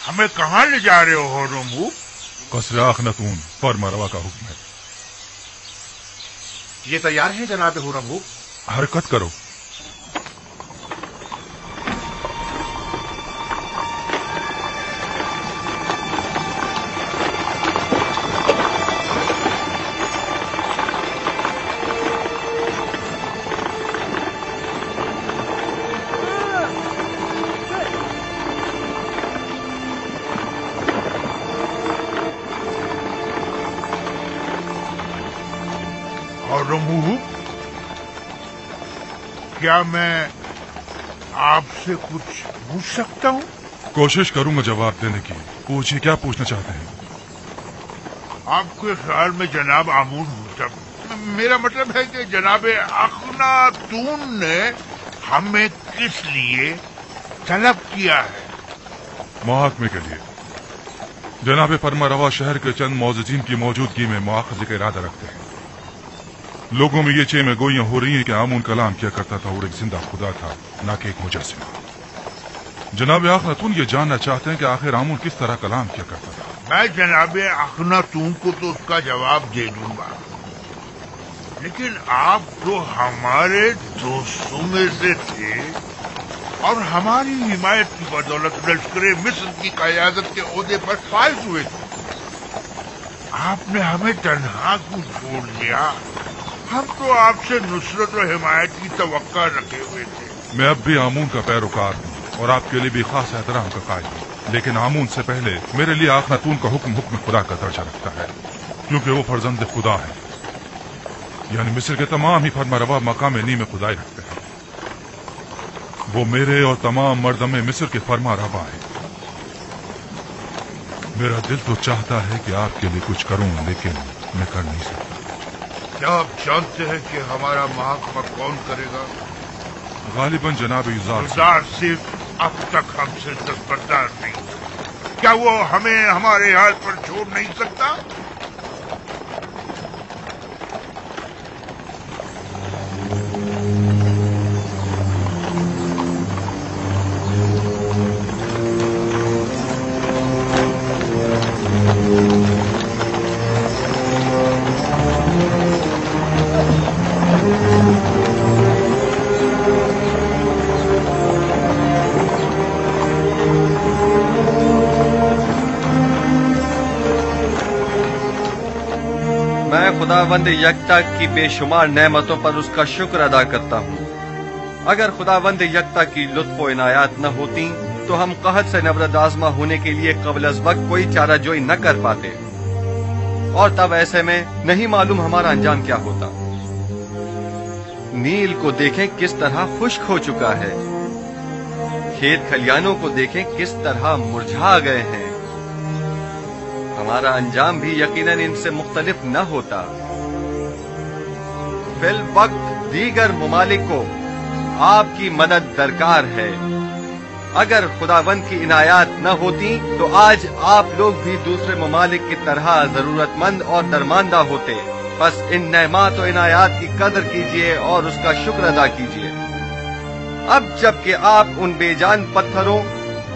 हमें कहाँ ले जा रहे हो हुर्रम? कसर अखनतून फर्मा रवा का हुक्म है। ये तैयार है जनाब हुर्रम। हरकत करो। हुर्रम, क्या मैं आपसे कुछ पूछ सकता हूँ? कोशिश करूंगा जवाब देने की। पूछिए, क्या पूछना चाहते हैं? आपके ख्याल में जनाब आमून हुसैन, मेरा मतलब है कि जनाब अखनातून ने हमें किस लिए तलब किया है? मुहाकमे के लिए। जनाब फरमा रवा शहर के चंद मौजूदीन की मौजूदगी में मुआखजे का इरादा रखते हैं। लोगों में ये चेमे गोइयां हो रही हैं कि आमून कलाम किया करता था और एक जिंदा खुदा था, ना कि एक मुजस्सिमा। जनाब अखनातून ये जानना चाहते हैं कि आखिर आमून किस तरह कलाम किया करता था। मैं जनाब अखनातून को तो उसका जवाब दे दूंगा, लेकिन आप तो हमारे दोस्तों में से थे और हमारी हिमायत की बदौलत लश्कर मिस्र की क़यादत के ओहदे पर फाइज हुए थे। आपने हमें तन्हा क्यों छोड़ दिया? हम तो आपसे नुसरत और हिमायत की तवक्का रखे हुए थे। मैं अब भी आमून का पैरोकार हूँ और आपके लिए भी खास एहतराम का कायल हूँ, लेकिन आमून से पहले मेरे लिए अखनातून का हुक्म खुदा का दर्जा रखता है, क्योंकि वो फर्जंद खुदा है। यानी मिस्र के तमाम ही फरमा रवा मकाम नी में खुदाई रखते हैं। वो मेरे और तमाम मर्दमे मिस्र के फरमा रवा है। मेरा दिल तो चाहता है कि आपके लिए कुछ करूं, लेकिन मैं कर नहीं सकता। क्या आप जानते हैं कि हमारा मुहाकमा कौन करेगा? गालिबन जनाब युज़ार सिर्फ अब तक हमसे दस्तबरदार नहीं। क्या वो हमें हमारे हाल पर छोड़ नहीं सकता? खुदावंद यकता की बेशुमार नेमतों पर उसका शुक्र अदा करता हूँ। अगर खुदावंद यकता की लुत्फ व इनायात न होती तो हम कहत से नबरद आज़मा होने के लिए क़ब्ल अज़ वक्त कोई चाराजोई न कर पाते, और तब ऐसे में नहीं मालूम हमारा अंजाम क्या होता। नील को देखें किस तरह खुश्क हो चुका है, खेत खलियानों को देखें किस तरह मुरझा गए हैं। हमारा अंजाम भी यकीनन इनसे मुख्तलिफ न होता। फिल वक्त दीगर मुमालिक को आपकी मदद दरकार है। अगर खुदावंद की इनायात न होती तो आज आप लोग भी दूसरे मुमालिक की तरह जरूरतमंद और दरमांदा होते। बस इन नेमात और इनायात की कदर कीजिए और उसका शुक्र अदा कीजिए। अब जबकि आप उन बेजान पत्थरों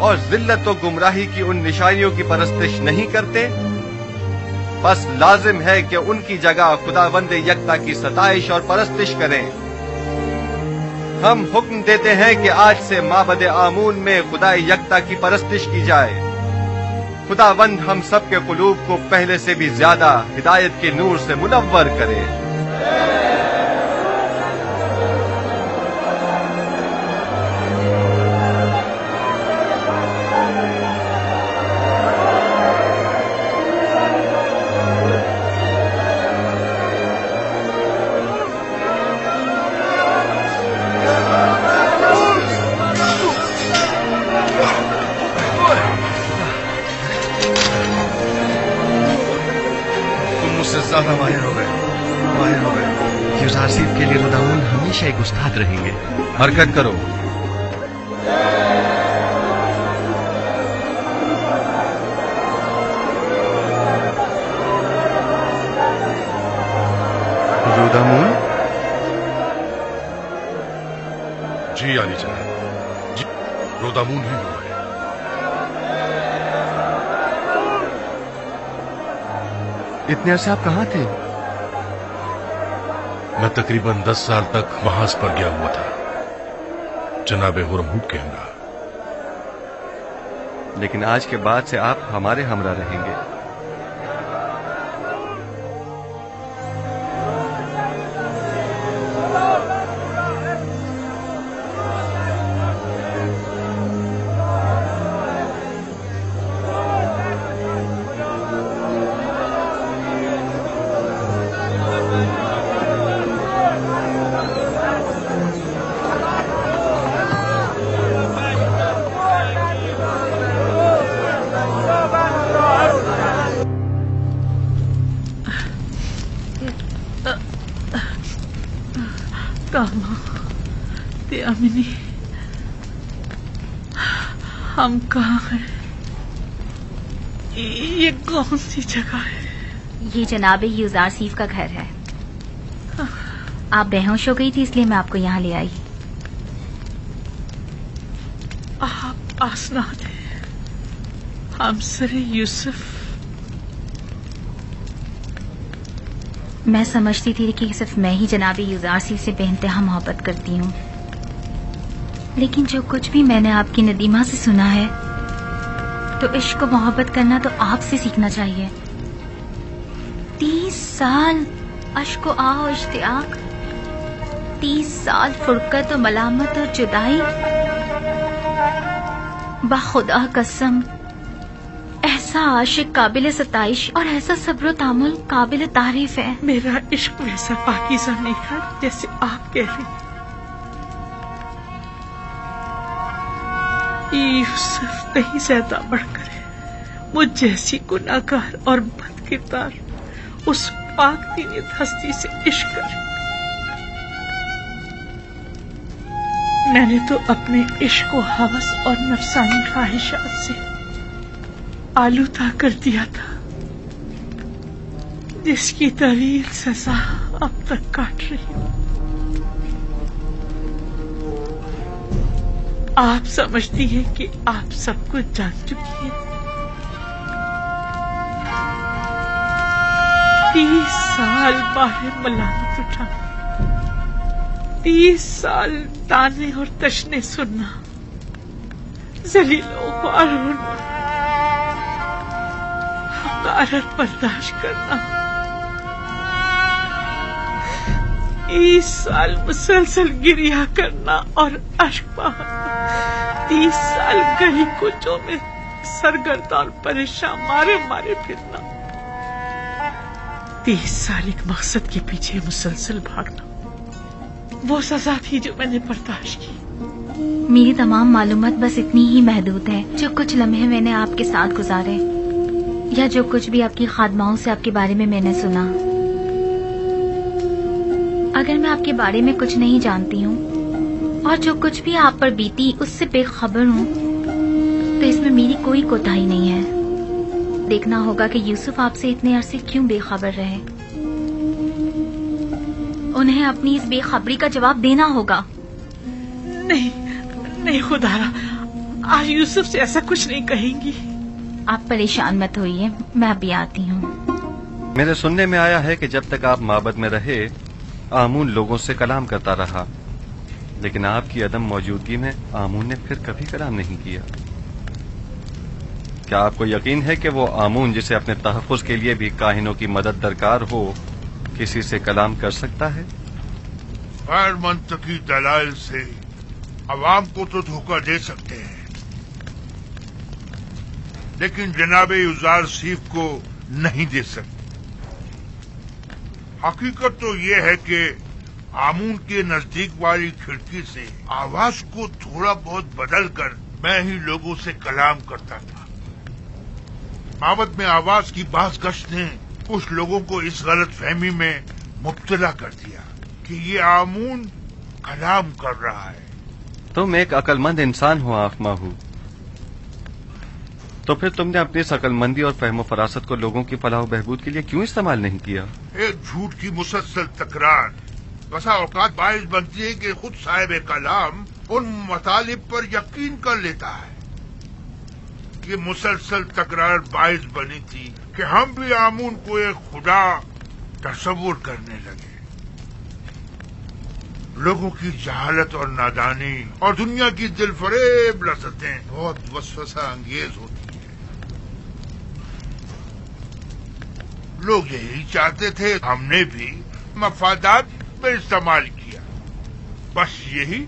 और जिल्लत व गुमराही की उन निशानियों की परस्तिश नहीं करते, बस लाजिम है कि उनकी जगह खुदावंद यकता की सताइश और परस्तिश करें। हम हुक्म देते हैं कि आज से माबद आमून में खुदा यकता की परस्तिश की जाए। खुदावंद हम सब के कुलूब को पहले से भी ज्यादा हिदायत के नूर से मुनव्वर करे। ज्यादा माहिर हो गए। यूज़ारसीब के लिए खुदावंद हमेशा एक उस्ताद रहेंगे। हरकत करो। रुदामून? जी आली जनाब, जी रुदामून ही हुआ है। इतने अरसे आप कहाँ थे? मैं तकरीबन 10 साल तक महाज पर गया हुआ था, जनाब हुरमहूब के हमरा। लेकिन आज के बाद से आप हमारे हमरा रहेंगे। अमिनी, हम कहाँ हैं? ये कौन सी जगह है? ये जनाब युजारसीफ का घर है। आप बेहोश हो गई थी इसलिए मैं आपको यहाँ ले आई। आप आसनाद हैं, हमसर यूसुफ। मैं समझती थी कि सिर्फ मैं ही जनाब युजारसीफ से बेइंतहा मोहब्बत करती हूँ, लेकिन जो कुछ भी मैंने आपकी नदीमा से सुना है तो इश्क और मोहब्बत करना तो आपसे सीखना चाहिए। 30 साल अश्क और आह और इश्तियाक, 30 साल फुरकत और मलामत और जुदाई। बाखुदा कसम, ऐसा आशिक काबिल सताइश और ऐसा सब्र तामुल काबिल तारीफ है। मेरा इश्क वैसा पाकीज़ा नहीं है जैसे आप कह रही। यूसुफ नहीं ज्यादा बढ़कर है, मुझ जैसी गुनाहगार और बदकिरदार उस पाक दीनियत हस्ती से इश्क करे। मैंने तो अपने इश्क को हवस और नफसानी ख्वाहिशात से आलूदा कर दिया था, जिसकी तवील सजा अब तक काट रही हूँ। आप समझती हैं कि आप सब कुछ जान चुकी हैं। 30 साल बाहर मलामत उठाना, 30 साल ताने और तशने सुनना, जलीलों को रोना, हकारत बर्दाश्त करना, 30 साल मुसलसल गिरिया करना और अश्क बहाना, 30 साल गली कुचों में सरगर्दा और परेशान मारे मारे फिरना, 30 साल एक मकसद के पीछे मुसलसल भागना, वो सजा थी जो मैंने बर्दाश्त की। मेरी तमाम मालूमात बस इतनी ही महदूद है। जो कुछ लम्हे मैंने आपके साथ गुजारे या जो कुछ भी आपकी खादमाओं से आपके बारे में मैंने सुना, अगर मैं आपके बारे में कुछ नहीं जानती हूँ और जो कुछ भी आप पर बीती उससे बेखबर हूँ, तो इसमें मेरी कोई कोताही नहीं है। देखना होगा कि यूसुफ आपसे इतने अरसे क्यों बेखबर रहे। उन्हें अपनी इस बेखबरी का जवाब देना होगा। नहीं नहीं खुदारा, आज यूसुफ से ऐसा कुछ नहीं कहेंगी। आप परेशान मत होइए, मैं अभी आती हूँ। मेरे सुनने में आया है कि जब तक आप माबद में रहे आमून लोगों से कलाम करता रहा, लेकिन आपकी अदम मौजूदगी में आमून ने फिर कभी कलाम नहीं किया। क्या आपको यकीन है कि वो आमून जिसे अपने तहफ़्फ़ुज़ के लिए भी काहिनों की मदद दरकार हो, किसी से कलाम कर सकता है? गैर मंतकी दलाइल से अवाम को तो धोखा दे सकते हैं, लेकिन जनाब युजारसीफ को नहीं दे सकते। हकीकत तो ये है कि आमून के नजदीक वाली खिड़की से आवाज को थोड़ा बहुत बदल कर मैं ही लोगों से कलाम करता था। मावत में आवाज की बाज़ गश्त ने कुछ लोगों को इस गलत फहमी में मुब्तला कर दिया कि ये आमून कलाम कर रहा है। तुम एक अक्लमंद इंसान हो आफमाहू, तो फिर तुमने अपनी इस अक्लमंदी और फहमो फरासत को लोगों की फलाह बहबूद के लिए क्यों इस्तेमाल नहीं किया? एक झूठ की मुसलसल तकरार बसा औकात बाइस बनती है कि खुद साहिब कलाम उन मतालिब पर यकीन कर लेता है की मुसलसल तकरार बाइस बनी थी कि हम भी आमून को एक खुदा तस्वुर करने लगे। लोगों की जहालत और नादानी और दुनिया की दिलफरेब लज़्ज़तें बहुत वसवसा अंगेज होती हैं। लोग यही चाहते थे, हमने भी मफादात में इस्तेमाल किया, बस यही।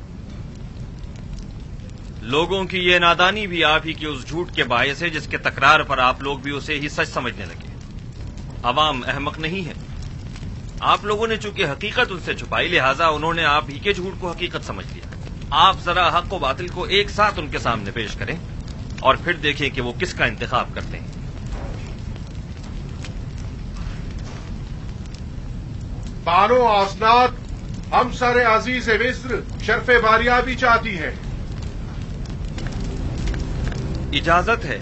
लोगों की ये नादानी भी आप ही के उस झूठ के बायस है जिसके तकरार पर आप लोग भी उसे ही सच समझने लगे। अवाम अहमक नहीं है। आप लोगों ने चूंकि हकीकत उनसे छुपाई, लिहाजा उन्होंने आप ही के झूठ को हकीकत समझ लिया। आप जरा हक व बातिल को एक साथ उनके सामने पेश करें और फिर देखें कि वो किसका इंतखाब करते हैं। बानो आसनाद, हम सर अजीज मिस्र शर्फ बारियाबी चाहती है। इजाजत है।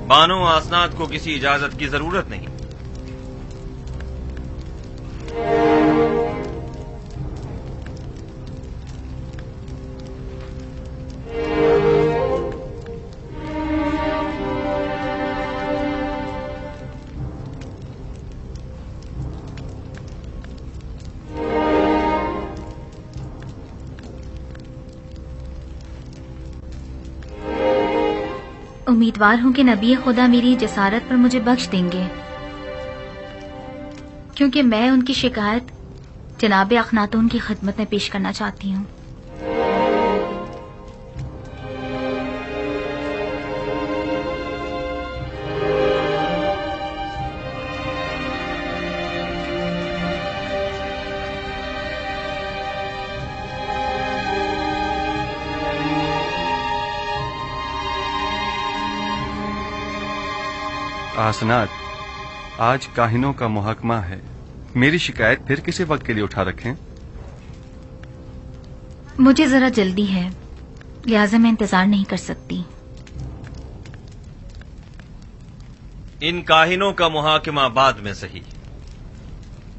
बानो आसनाद को किसी इजाजत की जरूरत नहीं। उम्मीदवार हूं कि नबी खुदा मेरी जसारत पर मुझे बख्श देंगे, क्योंकि मैं उनकी शिकायत जनाब अखनातून की खिदमत में पेश करना चाहती हूं। आसनाद, आज काहिनों का मुहकमा है। मेरी शिकायत फिर किसी वक्त के लिए उठा रखें। मुझे जरा जल्दी है, लिहाजा मैं इंतजार नहीं कर सकती। इन काहिनों का मुहाकिमा बाद में सही।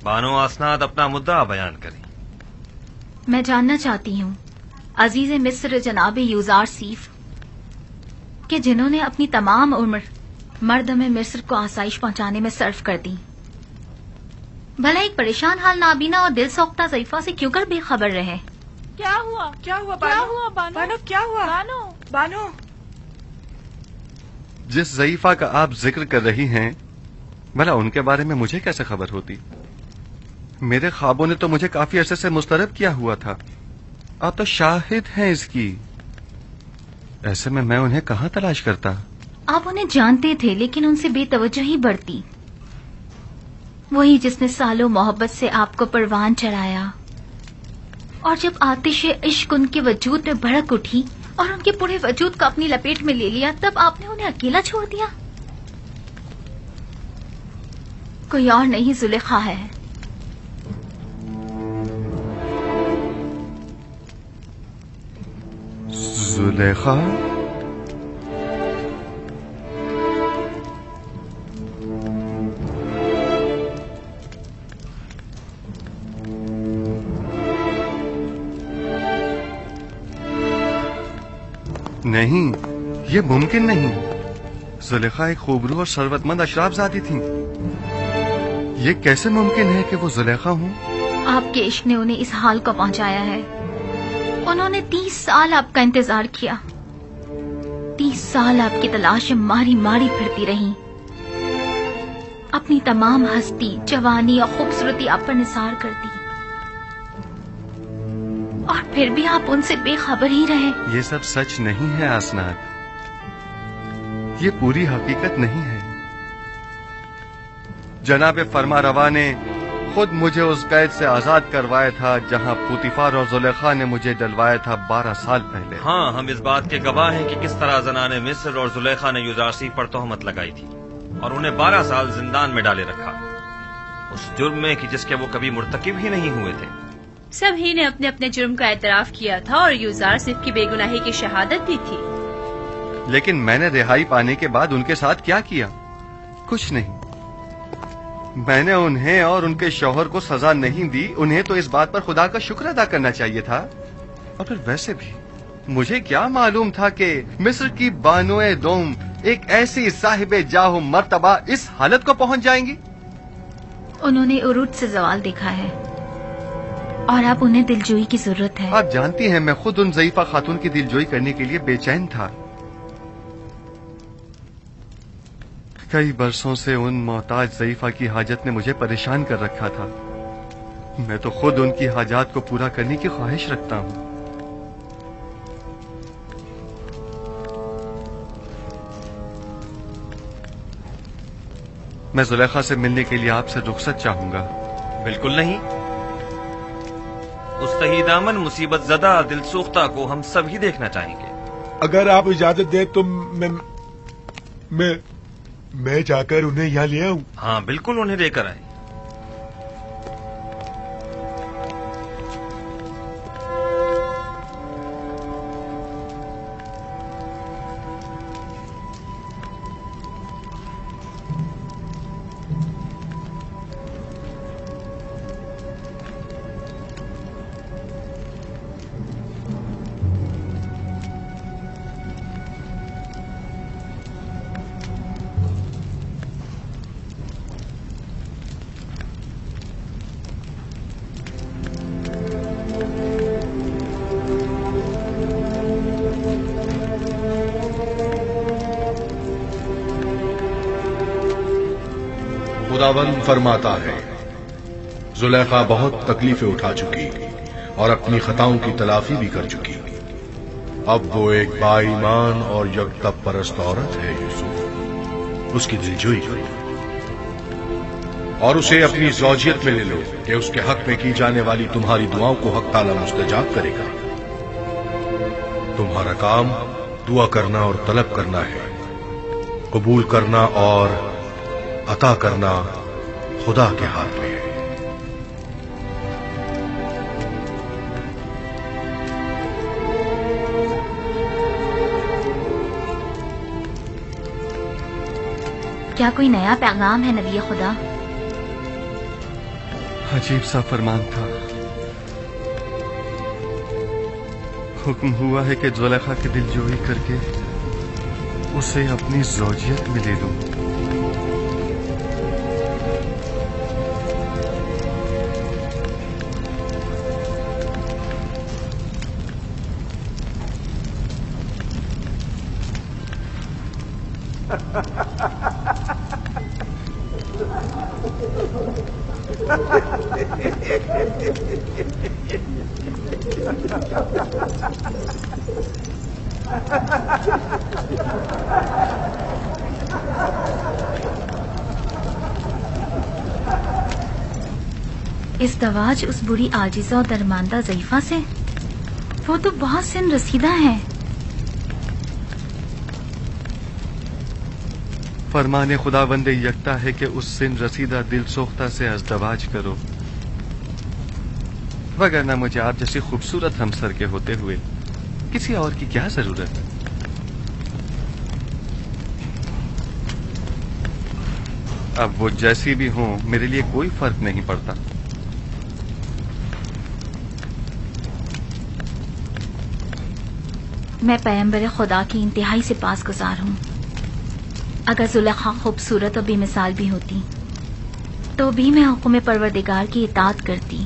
बानो आसनाद अपना मुद्दा बयान करें। मैं जानना चाहती हूँ अजीज मिस्र जनाब यूजार सीफ कि जिन्होंने अपनी तमाम उम्र मर्दम मिस्र को आसाइश पहुंचाने में सर्फ कर दी, भला एक परेशान हाल नाबीना और दिल सोख्ता ज़ईफा से क्यों कर बेखबर रहे? क्या हुआ बानो? क्या हुआ बानो? क्या हुआ बानो? जिस ज़ईफा का आप जिक्र कर रही हैं, भला उनके बारे में मुझे कैसे खबर होती? मेरे ख्वाबों ने तो मुझे काफी अरसे से मुस्तरब किया हुआ था। आप तो शाहिद हैं इसकी। ऐसे में मैं उन्हें कहाँ तलाश करता? आप उन्हें जानते थे, लेकिन उनसे बेतवज्जोही बढ़ती। वही जिसने सालों मोहब्बत से आपको परवान चढ़ाया, और जब आतिश इश्क उनके वजूद में भड़क उठी और उनके पूरे वजूद को अपनी लपेट में ले लिया, तब आपने उन्हें अकेला छोड़ दिया। कोई और नहीं, जुलेखा है। जुलेखा? नहीं, ये मुमकिन नहीं। जुलेखा एक खूबरू और शरबतमंद अशराफजादी थी। ये कैसे मुमकिन है कि वो जुलेखा हूँ? आपके इश्क ने उन्हें इस हाल को पहुंचाया है। उन्होंने 30 साल आपका इंतजार किया। 30 साल आपकी तलाश में मारी मारी फिरती रही। अपनी तमाम हस्ती, जवानी और खूबसूरती आप पर निसार कर दी, और फिर भी आप उनसे बेखबर ही रहे। ये सब सच नहीं है आसनाद, ये पूरी हकीकत नहीं है। जनाब फरमारवा ने खुद मुझे उस कैद से आजाद करवाया था जहां पुतिफार और जुलेखा ने मुझे डलवाया था 12 साल पहले। हाँ, हम इस बात के गवाह हैं कि किस तरह जनाने मिस्र और जुलेखा ने युजारसी पर तोहमत लगाई थी और उन्हें 12 साल जिंदान में डाले रखा, उस जुर्म में कि जिसके वो कभी मुर्तकिब ही नहीं हुए थे। सभी ने अपने अपने जुर्म का एतराफ किया था और यूजार सिर्फ की बेगुनाही की शहादत दी थी। लेकिन मैंने रिहाई पाने के बाद उनके साथ क्या किया? कुछ नहीं। मैंने उन्हें और उनके शौहर को सजा नहीं दी। उन्हें तो इस बात पर खुदा का शुक्र अदा करना चाहिए था। और फिर वैसे भी مجھے کیا معلوم تھا کہ مصر کی بانوئے دوم ایک ایسی صاحب جاہ و مرتبہ اس حالت کو پہنچ جائیں گی؟ انہوں نے عروج سے زوال دیکھا ہے اور اب انہیں دلجوئی کی ضرورت ہے. آپ جانتی ہیں میں خود ان ضعیفہ خاتون کی دلجوئی کرنے کے لیے بے چین تھا. کئی برسوں سے ان محتاج ضعیفہ کی حاجت نے مجھے پریشان کر رکھا تھا. میں تو خود ان کی حاجات کو پورا کرنے کی خواہش رکھتا ہوں. میں زلیخا سے ملنے کے لیے آپ سے رخصت چاہوں گا. بالکل نہیں. اس تہی دامن مصیبت زدہ دل سوختہ کو ہم سب ہی دیکھنا چاہیں گے. اگر آپ اجازت دیں تو میں جا کر انہیں یہاں لے آؤں. ہاں بالکل انہیں لے کر آئیں. خداوند فرماتا ہے زلیخا بہت تکلیفیں اٹھا چکی اور اپنی خطاؤں کی تلافی بھی کر چکی. اب وہ ایک با ایمان اور یکتا پرست عورت ہے. یوسف اس کی دلجوئی کرو اور اسے اپنی زوجیت میں لے لو کہ اس کے حق میں کی جانے والی تمہاری دعاؤں کو حق تعالی مستجاب کرے گا. تمہارا کام دعا کرنا اور طلب کرنا ہے. قبول کرنا اور عطا کرنا خدا کے ہاتھ میں ہے. کیا کوئی نیا پیغام ہے نبی خدا؟ عجیب سا فرمان تھا. حکم ہوا ہے کہ زلیخا کی دلجوئی کر کے اسے اپنی زوجیت میں لے لوں. ازدواج اس بری عاجزہ اور درماندہ ضعیفہ سے؟ وہ تو بہت سن رسیدہ ہے. فرمان خداوند یکتا ہے کہ اس سن رسیدہ دل سوختہ سے ازدواج کرو، وگرنہ مجھے آپ جیسی خوبصورت ہمسر کے ہوتے ہوئے کسی اور کی کیا ضرورت ہے؟ اب وہ جیسی بھی ہوں میرے لیے کوئی فرق نہیں پڑتا. میں پیغمبر خدا کی انتہائی سے پاس گزار ہوں. اگر زلیخا خوبصورت اور بے مثال بھی ہوتی تو بھی میں حکم پروردگار کی اطاعت کرتی.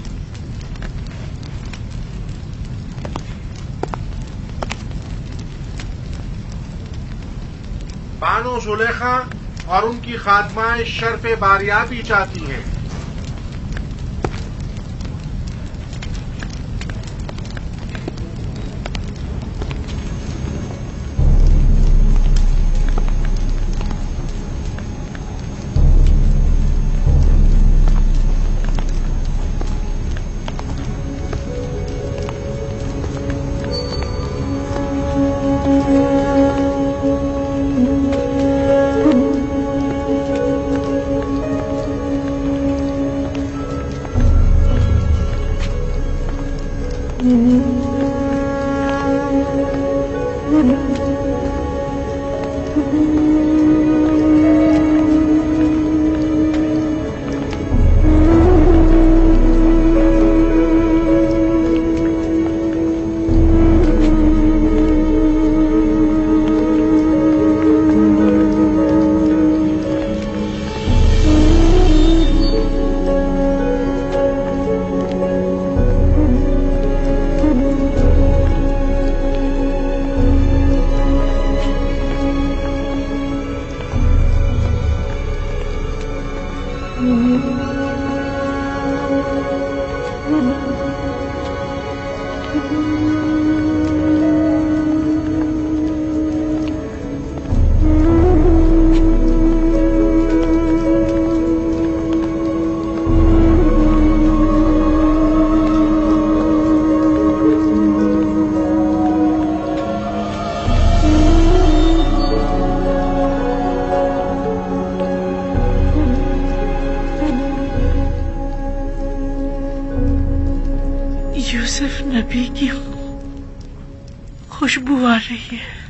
بانو زلیخا اور ان کی خادمائیں شرف باریابی چاہتی ہیں. नबी की खुशबू आ रही है।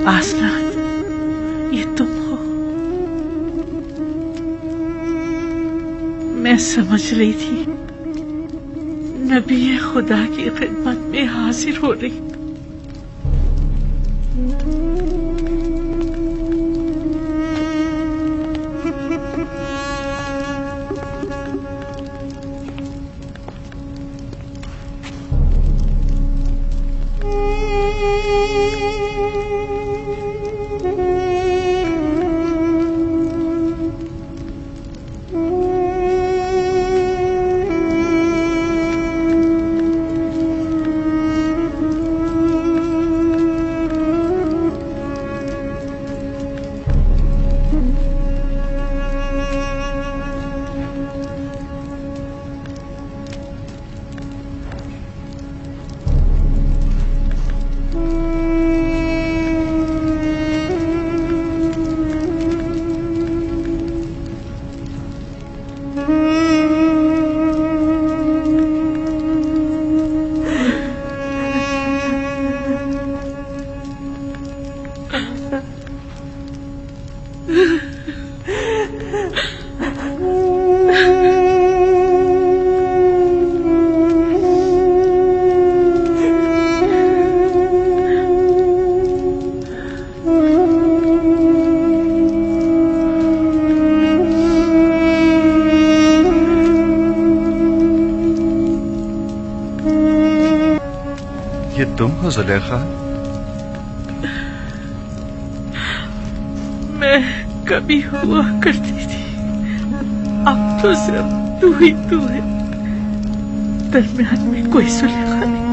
आसनाद, ये तुम हो। मैं समझ रही थी नबी खुदा की खिदमत में हाजिर हो रही। ये तुम हो जुलेखा? मैं कभी हुआ करती थी, अब तो सिर्फ तू ही तू है, दरमियान में कोई जुलेखा नहीं।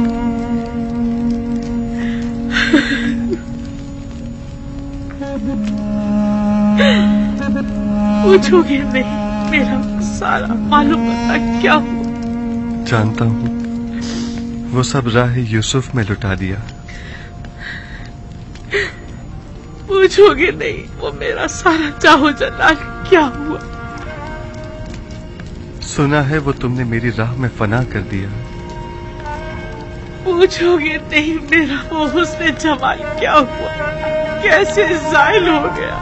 पूछोगे नहीं मेरा सारा मालूम होता क्या हुआ? जानता हूँ, वो सब राह यूसुफ में लुटा दिया। पूछोगे नहीं वो मेरा सारा चाहो जलाल क्या हुआ? सुना है वो तुमने मेरी राह में फना कर दिया। पूछोगे नहीं मेरा वो हुस्न जमाल क्या हुआ, कैसे जायल हो गया?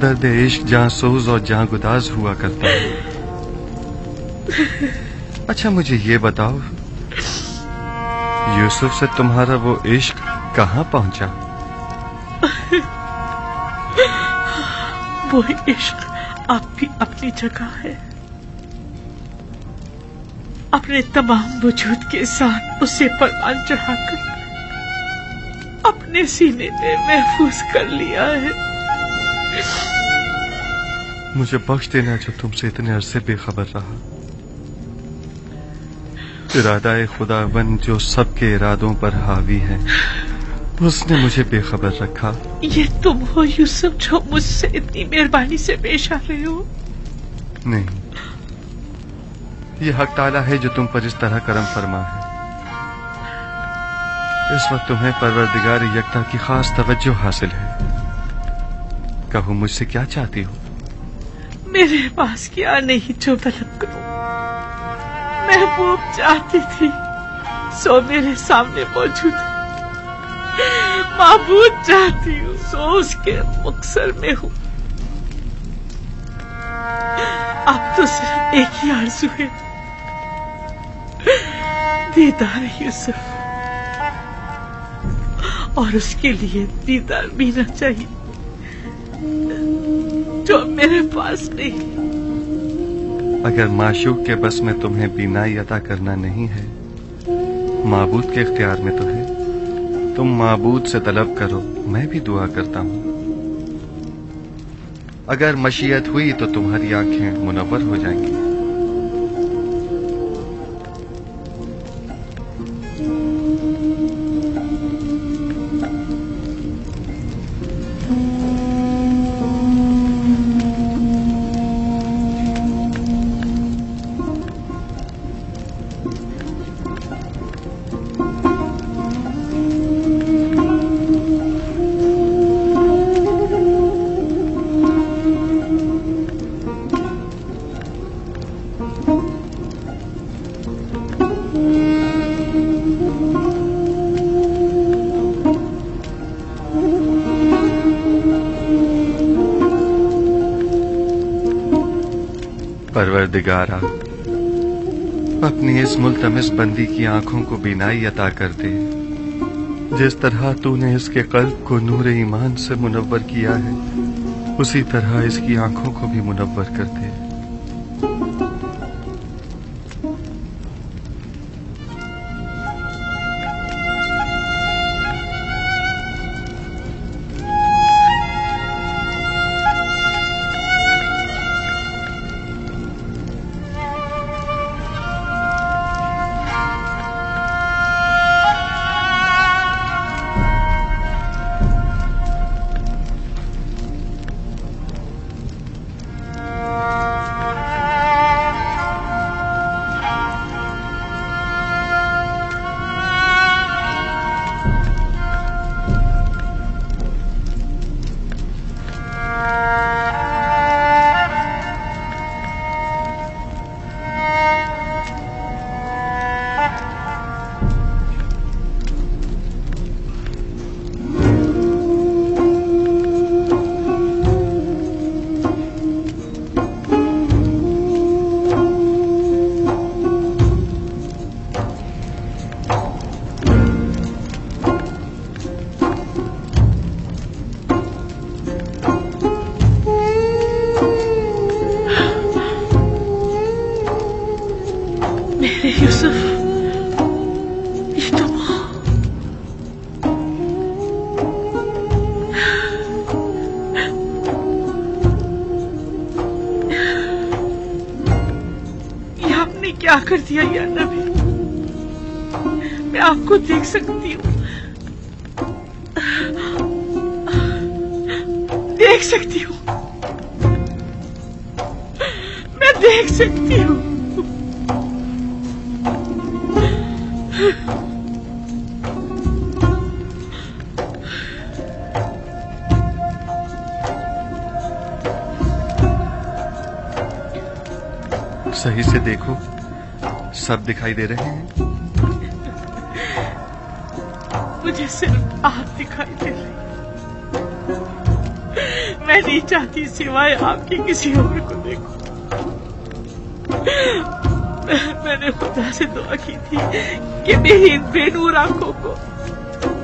दर्द इश्क जहाँ सोज और जहाँ गुदाज हुआ करता है। अच्छा मुझे ये बताओ, यूसुफ से तुम्हारा वो इश्क कहाँ पहुंचा? वो इश्क अब भी अपनी जगह है, अपने तमाम वजूद के साथ उसे परवान चढ़ाकर अपने सीने में महफूज कर लिया है। मुझे बख्श देना जो तुमसे इतने अरसे बेखबर रहा। इरादा खुदावंद जो सबके इरादों पर हावी है, उसने मुझे बेखबर रखा। ये तुम हो यूसुफ जो मुझसे इतनी मेहरबानी से पेश आ रहे हो? नहीं, ये हक ताला है जो तुम पर इस तरह करम फरमा है। इस वक्त तुम्हें परवरदिगार यकता की खास तवज्जो हासिल है। कहो मुझसे क्या चाहती हो? मेरे पास क्या नहीं जो तलब करूं। महबूब चाहती थी सो मेरे सामने मौजूद है, माबूद चाहती हूँ सो उसके मुक्सर में हूँ। अब तो सिर्फ एक ही आरज़ू है, दीदार यूसुफ, और उसके लिए दीदार बीना चाहिए जो मेरे पास नहीं। अगर माशूक के बस में तुम्हें बीनाई अता करना नहीं है माबूद के इख्तियार में तो है। तुम माबूद से तलब करो, मैं भी दुआ करता हूँ। अगर मशीयत हुई तो तुम्हारी आंखें मुनव्वर हो जाएंगी। परवरदिगारा, अपनी इस मुल्तमिस बंदी की आंखों को बीनाई अता कर दे। जिस तरह तूने इसके कल्ब को नूर ईमान से मुनव्वर किया है, उसी तरह इसकी आंखों को भी मुनव्वर कर दे। क्या कर दिया या नबी, मैं आपको देख सकती हूँ, देख सकती हूँ, मैं देख सकती हूँ। सही से देखो, सब दिखाई दे रहे हैं। मुझे सिर्फ आप दिखाई दे रही। मैं नहीं चाहती सिवाय आपके किसी और को देखूं। मैंने खुदा से दुआ की थी कि मेरी इन बेनूर आंखों को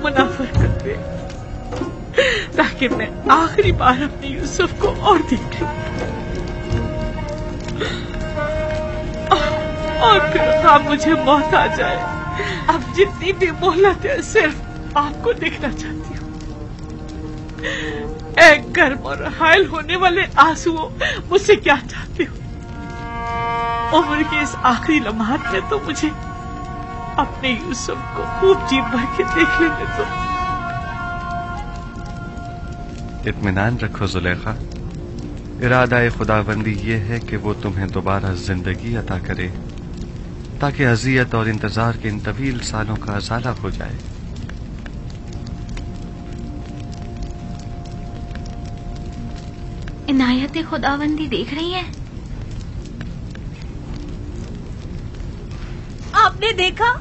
मुनाफर कर दे, ताकि मैं आखिरी बार अपने यूसुफ को और देख लूं। और फिर आप मुझे मौत आ जाए, अब जितनी भी मोहलत है सिर्फ आपको देखना चाहती हूँ। एक गर्म और हायल होने वाले आंसुओं मुझसे क्या चाहते हो? उम्र के इस आखिरी लम्हात में तो मुझे अपने यूसुफ को खूब जी भर के देख लेने दो। इत्मीनान रखो जुलेखा, इरादा खुदाबंदी ये है कि वो तुम्हें दोबारा जिंदगी अता करे, ताकि अजियत और इंतजार के इन तवील सालों का अजाला हो जाए। इनायत खुदाबंदी देख रही हैं? आपने देखा,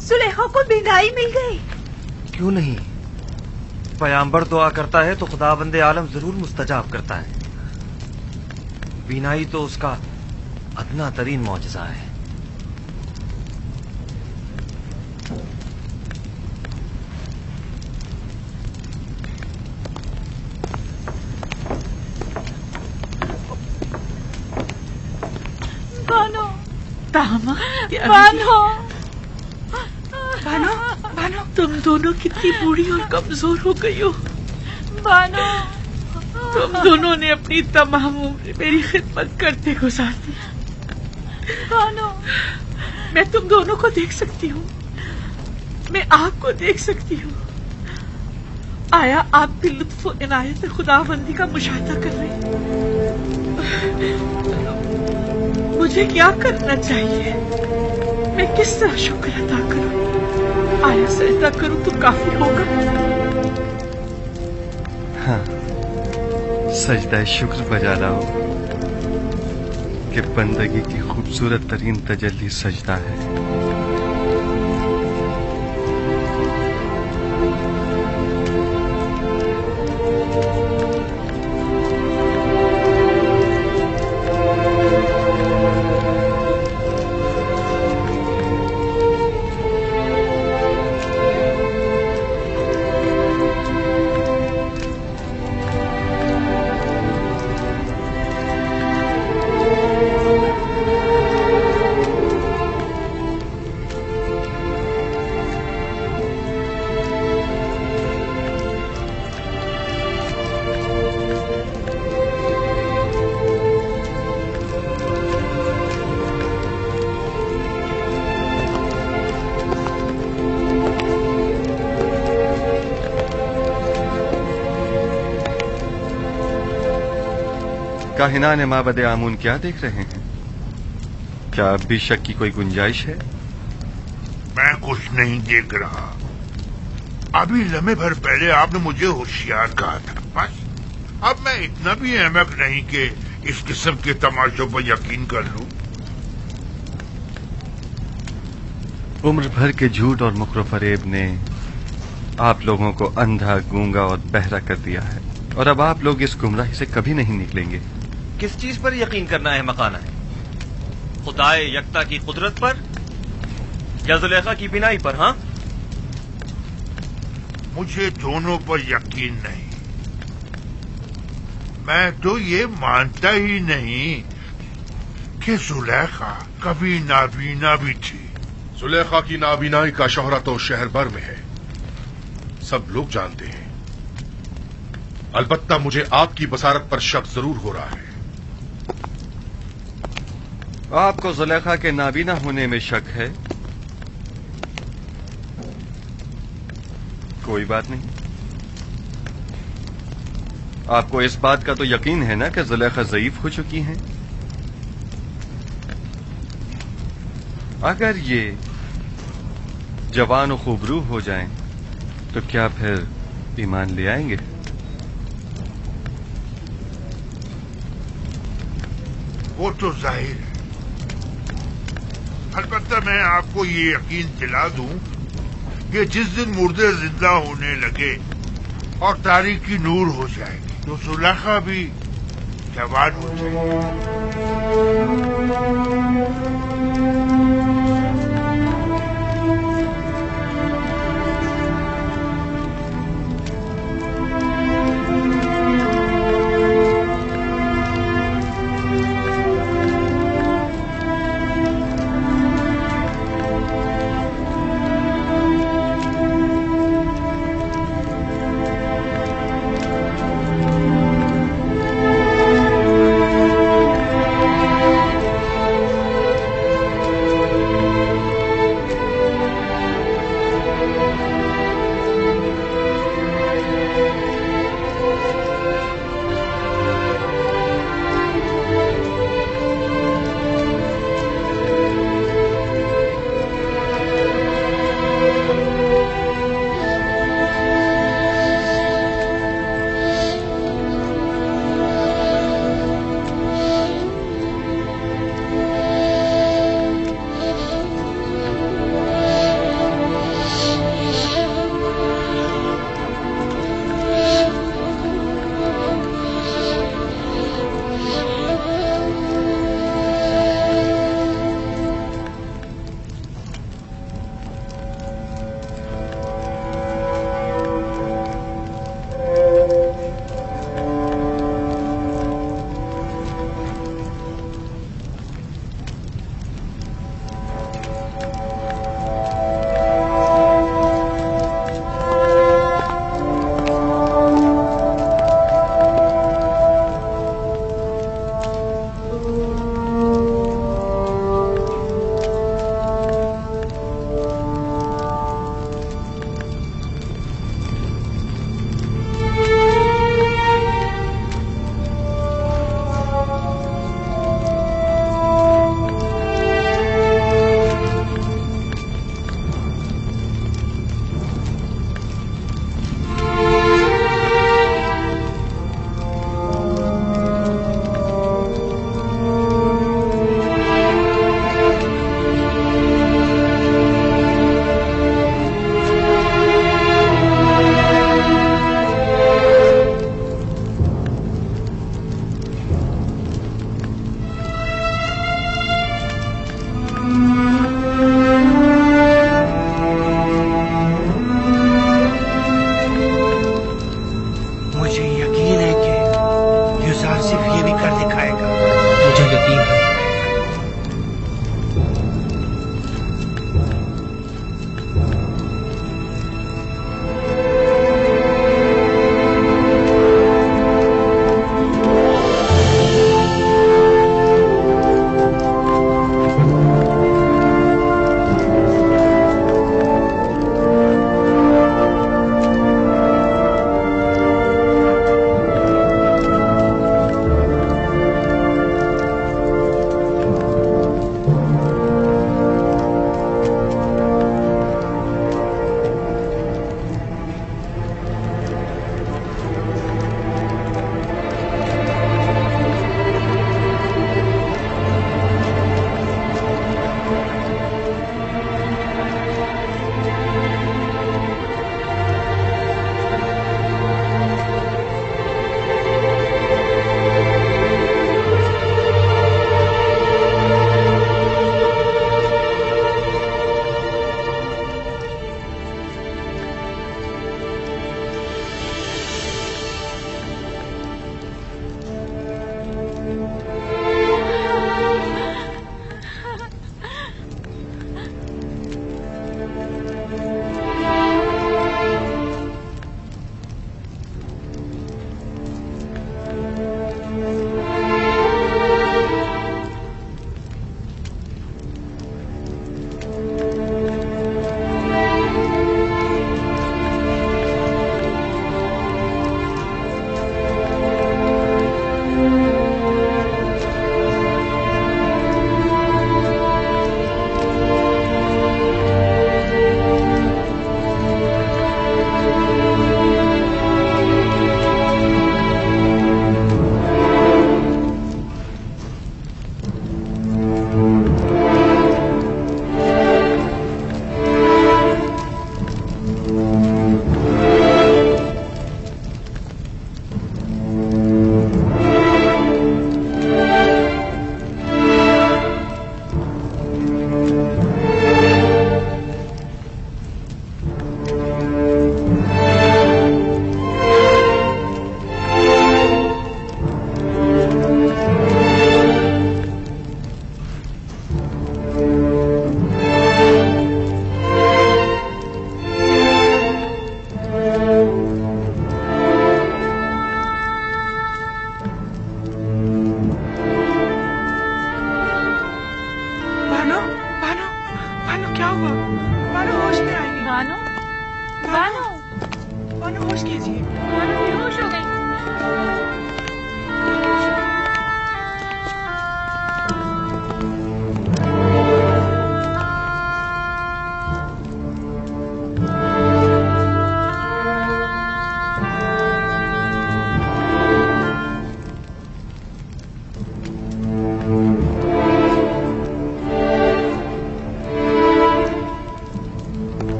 सुलेखा को बीनाई मिल गई। क्यों नहीं? पैगंबर दुआ करता है तो खुदाबंदे आलम जरूर मुस्तजाब करता है। बीनाई तो उसका अदना तरीन मौजज़ा है। दामा, तैयारी बानो बानो बानो तुम दोनों कितनी बूढ़ी और कमजोर हो गई हो। बानो तुम दोनों ने अपनी तमाम उम्र मेरी खिदमत करते गुजार दी। बानो मैं तुम दोनों को देख सकती हूँ, मैं आपको देख सकती हूँ। आया आप भी लुत्फ और इनायत खुदाबंदी का मुशाहिदा कर रहे हैं। मुझे क्या करना चाहिए? मैं किस तरह शुक्र अदा करूं? आया सजदा करूं तो काफी होगा? हाँ, सजदा शुक्र बजा लाओ कि बंदगी की खूबसूरत तरीन तजल्ली सजदा है। काहिनान माबद आमून क्या देख रहे हैं? क्या अब भी शक की कोई गुंजाइश है? मैं कुछ नहीं देख रहा। अभी लम्हे भर पहले आपने मुझे होशियार कहा था। बस अब मैं इतना भी अहमक नहीं कि इस किस्म के तमाशों पर यकीन कर लूं। उम्र भर के झूठ और मुकर फरेब ने आप लोगों को अंधा, गूंगा और बहरा कर दिया है, और अब आप लोग इस गुमराही से कभी नहीं निकलेंगे। किस चीज पर यकीन करना है मकाना है? खुदाए यकता की कुदरत पर या जुलेखा की बिनाई पर? हाँ, मुझे दोनों पर यकीन नहीं। मैं तो ये मानता ही नहीं कि जुलेखा कभी नाबीना भी थी। जुलेखा की नाबीनाई का शोहरा तो शहर भर में है, सब लोग जानते हैं। अलबत्ता मुझे आपकी बसारत पर शक जरूर हो रहा है। आपको जुलेखा के नाबीना होने में शक है? कोई बात नहीं। आपको इस बात का तो यकीन है ना कि जुलेखा ज़ईफ हो चुकी हैं? अगर ये जवान और खूबरू हो जाएं, तो क्या फिर ईमान ले आएंगे? वो तो जाहिर है। अलबत्ता मैं आपको ये यकीन दिला दूं कि जिस दिन मुर्दे जिंदा होने लगे और तारीकी नूर हो जाएगी, तो जुलेखा भी जवान हो जाएगी। यकीन है।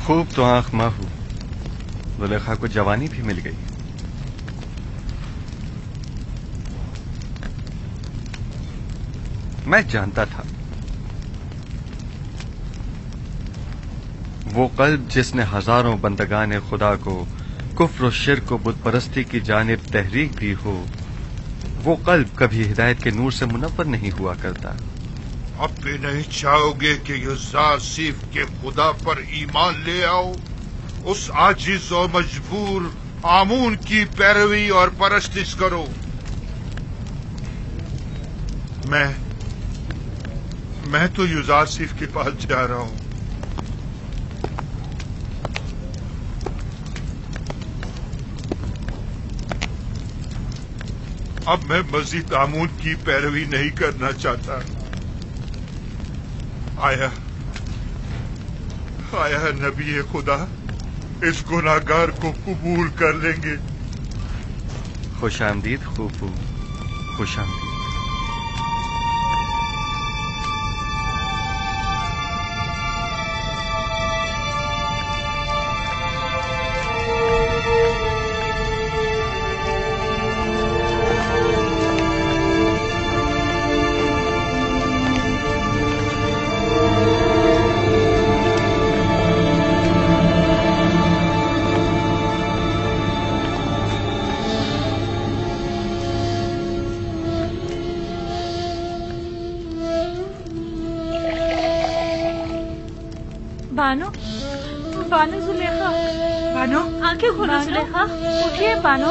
खूब तो आंख माहू, जुलेखा को जवानी भी मिल गई। मैं जानता था वो कल्ब जिसने हजारों बंदगाने खुदा को कुफ्र और शिर्क को बुत परस्ती की जानिब तहरीक दी हो, वो कल्ब कभी हिदायत के नूर से मुनव्वर नहीं हुआ करता। अब भी नहीं चाहोगे कि युज़ार सीफ के खुदा पर ईमान ले आओ, उस आजिज और मजबूर आमून की पैरवी और परस्तिश करो। मैं तो युज़ार सीफ के पास जा रहा हूं। अब मैं मजीद आमून की पैरवी नहीं करना चाहता। आया नबी खुदा इस गुनाहगार को कबूल कर लेंगे। खुश आमदीद खूफू, खुश आमदीद। बानो, बानो जुलेखा, बानो आंखें खोलो जुलेखा, उठिए बानो,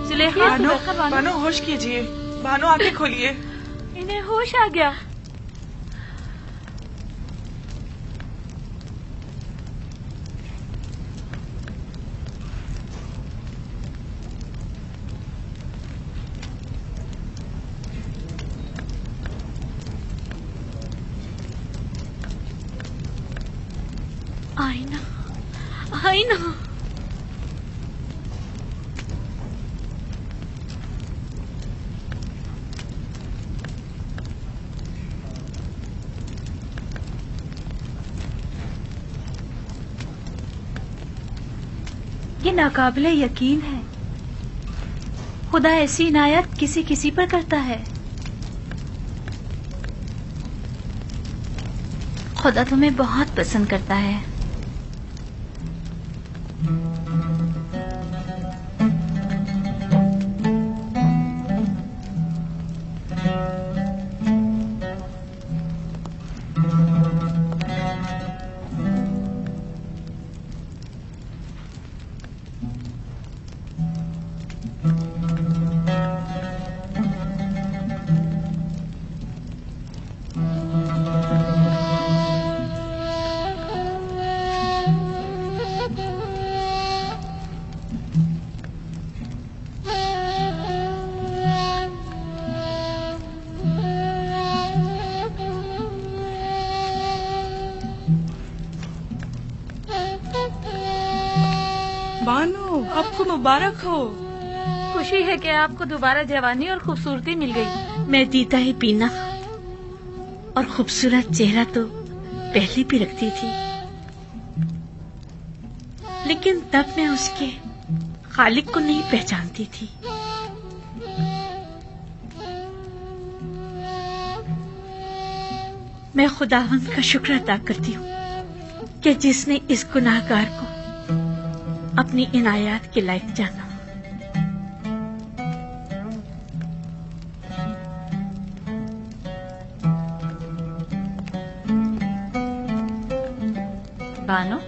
जुलेखा, बानो, बानो होश कीजिए, बानो आंखें खोलिए। इन्हें होश आ गया। आईना, आईना। ये नाकाबिले यकीन है, खुदा ऐसी इनायत किसी किसी पर करता है। खुदा तुम्हें बहुत पसंद करता है। बानो, आपको मुबारक हो। खुशी है कि आपको दोबारा जवानी और खूबसूरती मिल गई। मैं जीता ही पीना और खूबसूरत चेहरा तो पहले भी रखती थी, लेकिन तब मैं उसके खालिक को नहीं पहचानती थी। मैं खुदावंद का शुक्र अदा करती हूँ कि जिसने इस गुनाहगार को अपनी इनायत के लायक जाना। बानो,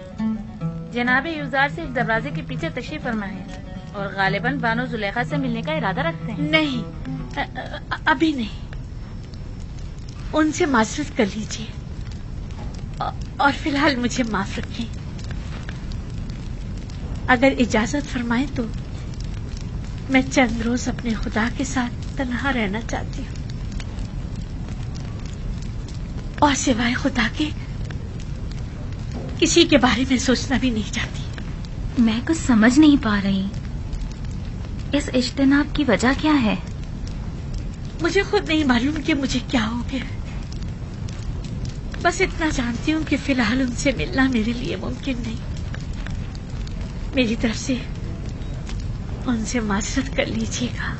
जनाबे यूजार सिर्फ दरवाजे के पीछे तशरीफ फरमा है और गालिबन बानो जुलेखा से मिलने का इरादा रखते हैं। नहीं, अभी नहीं। उनसे माजरत कर लीजिए और फिलहाल मुझे माफ रखें। अगर इजाजत फरमाएं तो मैं चंद रोज अपने खुदा के साथ तन्हा रहना चाहती हूँ और सिवाय खुदा के किसी के बारे में सोचना भी नहीं चाहती। मैं कुछ समझ नहीं पा रही, इस इज्तिनाब की वजह क्या है? मुझे खुद नहीं मालूम कि मुझे क्या हो गया। बस इतना जानती हूँ कि फिलहाल उनसे मिलना मेरे लिए मुमकिन नहीं। मेरी तरफ से उनसे माजरत कर लीजिएगा।